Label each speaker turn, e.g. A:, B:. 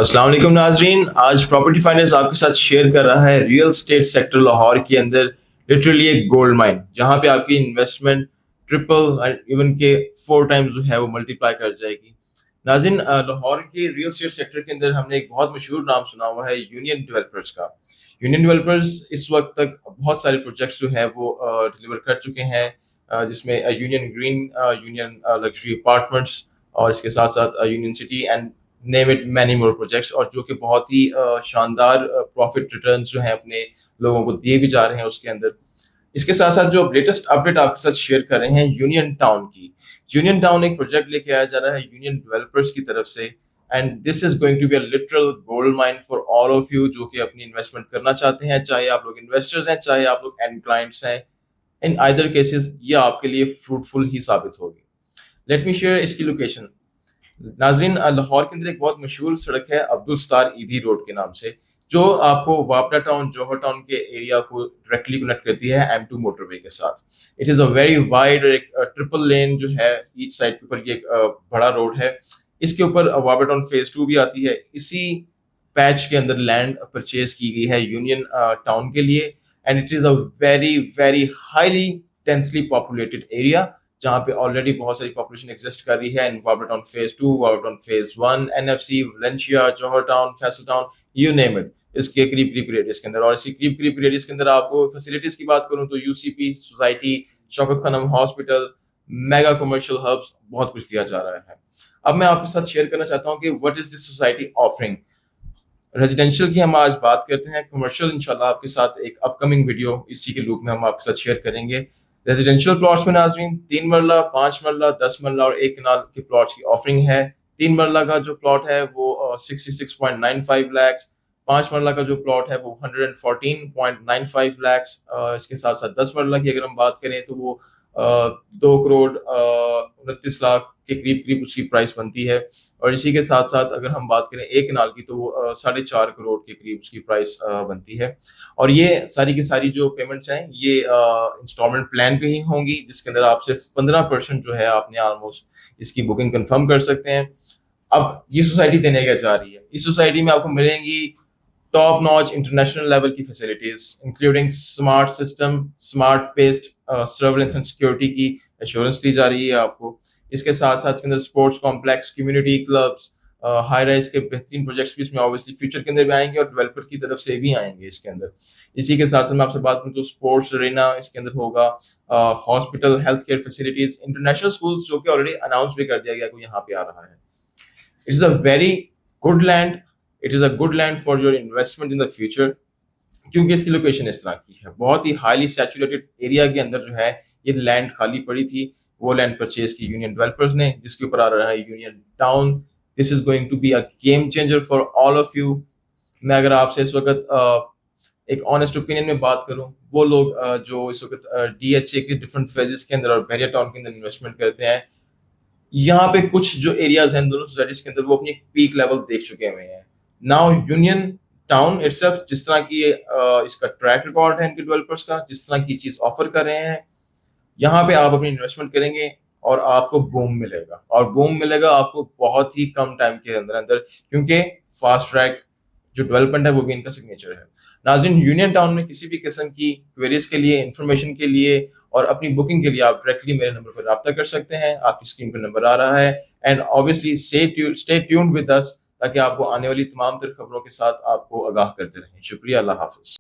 A: السلام علیکم ناظرین. آج پراپرٹی فائنڈرز آپ کے ساتھ شیئر کر رہا ہے ریئل اسٹیٹ سیکٹر لاہور کے اندر لٹرلی ایک گولڈ مائن, جہاں پہ آپ کی انویسٹمنٹ ٹرپل ایون کے 4 ٹائمز جو ہے وہ ملٹیپلائی کر جائے گی. ناظرین, لاہور کے ریئل اسٹیٹ سیکٹر کے اندر ہم نے ایک بہت مشہور نام سنا ہوا ہے یونین ڈیولپرز کا. یونین ڈیولپرز اس وقت تک بہت سارے پروجیکٹس جو ہے وہ ڈلیور کر چکے ہیں, جس میں union green, union luxury apartments, اور اس کے ساتھ ساتھ union city and name it many more projects, اور جو کہ بہت ہی شاندار پروفٹ ریٹرنز جو ہیں اپنے لوگوں کو دیے بھی جا رہے ہیں اس کے اندر. اس کے ساتھ ساتھ جو لیٹسٹ اپڈیٹ آپ کے ساتھ شیئر کر رہے ہیں یونین ٹاؤن کی. یونین ٹاؤن ایک پروجیکٹ لے کے آیا جا رہا ہے یونین ڈیولپرز کی طرف سے, and this is going to be a literal gold mine for all of you جو کہ اپنی انویسٹمنٹ کرنا چاہتے ہیں, چاہے آپ لوگ انویسٹرز ہیں, چاہے آپ لوگ اینڈ کلائنٹس ہیں. ان آئدر کیسز یہ آپ کے لیے فروٹفل ہی ثابت ہوگی. لیٹ می شیئر اس کی لوکیشن. ناظرین, لاہور کے اندر ایک بہت مشہور سڑک ہے عبدالستار ایدھی روڈ کے نام سے, جو آپ کو واپڈا ٹاؤن, جوہر ٹاؤن کے ایریا کو ڈائریکٹلی کنیکٹ کرتی ہے M2 موٹر وے کے ساتھ. It is a very wide اور ایک ٹرپل لین جو ہے ایچ سائڈ کے اوپر, یہ ایک بڑا روڈ ہے. اس کے اوپر واپڈا ٹاؤن فیز 2 بھی آتی ہے. اسی پیچ کے اندر لینڈ پرچیز کی گئی ہے یونین ٹاؤن کے لیے, and it is a very very highly densely populated area, جہاں پہ آلریڈی بہت ساری پاپولیشن ایگزسٹ کر رہی ہے. واپڈا ٹاؤن فیز 2, واپڈا Town Phase 1, NFC, Valencia, Johar Town, Faisal Town, you name it, اس کے قریب ریڈیس کے اندر. اور اس کی قریب ریڈیس کے اندر آپ کو فیسلٹیز کی بات کروں تو UCP سوسائٹی, شوکت خانم ہاسپٹل, میگا کمرشل ہبس, بہت کچھ دیا جا رہا ہے. اب میں آپ کے ساتھ شیئر کرنا چاہتا ہوں کہ what is this society offering. Residential کی ہم آج بات کرتے ہیں, کمرشل انشاءاللہ آپ کے ساتھ ایک اپ کمنگ ویڈیو اسی کے لوپ میں ہم آپ کے ساتھ شیئر کریں گے. ریزیڈینشیل پلاٹس میں ناظرین 3 مرلہ, 5 مرلہ, 10 مرلہ اور 1 کنال کے پلاٹس کی آفرنگ ہے. 3 مرلہ کا جو پلاٹ ہے وہ 66.95 لاکھ, 5 مرلہ کا جو پلاٹ ہے وہ 114.95 لاکھ. اس کے ساتھ ساتھ 10 مرلہ کی اگر ہم بات کریں تو وہ 2,29,00,000 کے قریب اس کی پرائس بنتی ہے. اور اسی کے ساتھ ساتھ اگر ہم بات کریں 1 کنال کی تو وہ 4.5 کروڑ کے قریب اس کی پرائس بنتی ہے. اور یہ ساری کی ساری جو پیمنٹس ہیں یہ انسٹالمنٹ پلان پہ ہی ہوں گی, جس کے اندر آپ صرف 15% جو ہے آپ نے آلموسٹ اس کی بکنگ کنفرم کر سکتے ہیں. اب یہ سوسائٹی دینے کا جا رہی ہے. اس سوسائٹی میں آپ کو ملیں گی ٹاپ ناچ انٹرنیشنل لیول کی facilities, including smart system, smart based surveillance and security کی ایشورنس دی جا رہی ہے آپ کو. اس کے ساتھ ساتھ اس کے اندر sports complex, community clubs, high rise کے بہترین پروجیکٹس بھی اس میں اوبیسلی فیوچر کے اندر بھی آئیں گے, اور ڈیولپر کی طرف سے بھی آئیں گے اس کے اندر. اسی کے ساتھ ساتھ میں آپ سے بات کروں تو اسپورٹس ارینا اس کے اندر ہوگا, hospital, health care facilities, international schools جو کہ آلریڈی اناؤنس بھی کر دیا گیا کہ یہاں پہ آ رہا ہے. It is a very good land, it is a good land for your investment in the future, کیونکہ اس کی لوکیشن اس طرح کی ہے. بہت ہی ہائیلی سیچوریٹڈ ایریا کے اندر جو ہے یہ لینڈ خالی پڑی تھی, وہ لینڈ پرچیز کی یونین ڈیولپرز نے, جس کے اوپر آ رہا ہے union town. This is going to be a game changer for all of you. میں اگر آپ سے اس وقت ایک آنیسٹ اوپینین میں بات کروں, وہ لوگ جو اس وقت DHA کے ڈفرنٹ فیزز کے اندر اور بیریا ٹاؤن کے اندر انویسٹمنٹ کرتے ہیں, یہاں پہ کچھ جو ایریاز ہیں دونوں سوسائٹیز کے اندر وہ اپنی پیک لیول دیکھ چکے ہوئے ہیں. Now union town it self, جس طرح کی اس کا ٹریک ریکارڈ ہے ان کے ڈیولپرس کا, جس طرح کی چیز آفر کر رہے ہیں, یہاں پہ آپ اپنی انویسٹمنٹ کریں گے اور آپ کو بوم ملے گا, اور بوم ملے گا آپ کو بہت ہی کم ٹائم کے اندر, کیونکہ فاسٹ ٹریک جو ڈیولپمنٹ ہے وہ بھی ان کا سگنیچر ہے. ناظرین, یونین ٹاؤن میں کسی بھی قسم کی کویریز کے لیے, انفارمیشن کے لیے اور اپنی بکنگ کے لیے آپ ڈائریکٹلی میرے نمبر پر رابطہ کر سکتے ہیں. آپ کی اسکرین پہ نمبر آ رہا ہے, and obviously stay tuned with us, تاکہ آپ کو آنے والی تمام تر خبروں کے ساتھ آپ کو آگاہ کرتے رہیں. شکریہ, اللہ حافظ.